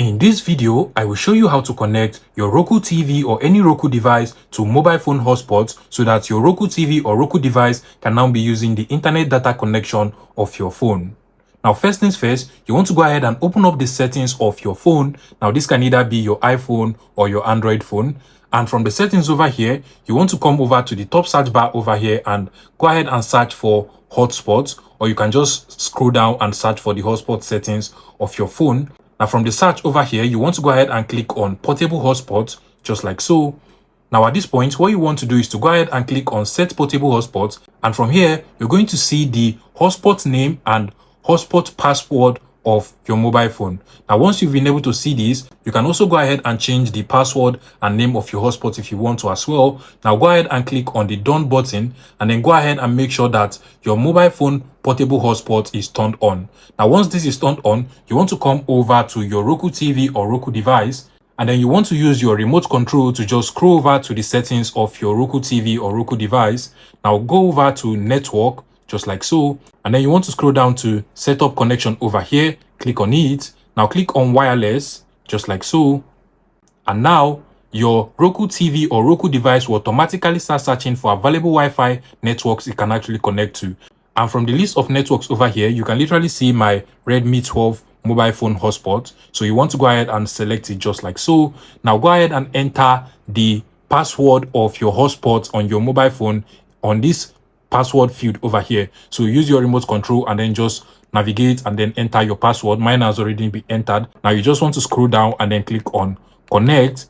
In this video, I will show you how to connect your Roku TV or any Roku device to mobile phone hotspot so that your Roku TV or Roku device can now be using the internet data connection of your phone. Now, first things first, you want to go ahead and open up the settings of your phone. Now, this can either be your iPhone or your Android phone. And from the settings over here, you want to come over to the top search bar over here and go ahead and search for hotspot, or you can just scroll down and search for the hotspot settings of your phone. Now, from the search over here, you want to go ahead and click on portable hotspot, just like so. Now, at this point, what you want to do is to go ahead and click on set portable hotspot. And from here, you're going to see the hotspot name and hotspot password of your mobile phone. Now, once you've been able to see this, you can also go ahead and change the password and name of your hotspot if you want to as well. Now, go ahead and click on the done button and then go ahead and make sure that your mobile phone portable hotspot is turned on. Now, once this is turned on, you want to come over to your Roku TV or Roku device, and then you want to use your remote control to just scroll over to the settings of your Roku TV or Roku device. Now, go over to network, just like so, and then you want to scroll down to setup connection over here. Click on it. Now click on wireless, just like so, and now your Roku TV or Roku device will automatically start searching for available Wi-Fi networks it can actually connect to. And from the list of networks over here, you can literally see my Redmi 12 mobile phone hotspot. So you want to go ahead and select it, just like so. Now go ahead and enter the password of your hotspot on your mobile phone on this password field over here. So use your remote control and then just navigate and then enter your password. Mine has already been entered. Now you just want to scroll down and then click on connect.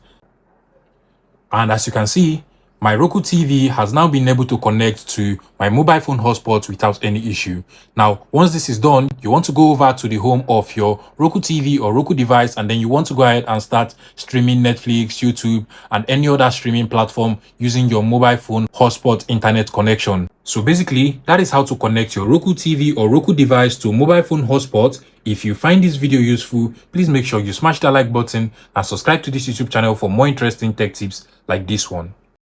And as you can see, my Roku TV has now been able to connect to my mobile phone hotspot without any issue. Now, once this is done, you want to go over to the home of your Roku TV or Roku device, and then you want to go ahead and start streaming Netflix, YouTube, and any other streaming platform using your mobile phone hotspot internet connection. So basically, that is how to connect your Roku TV or Roku device to mobile phone hotspot. If you find this video useful, please make sure you smash that like button and subscribe to this YouTube channel for more interesting tech tips like this one.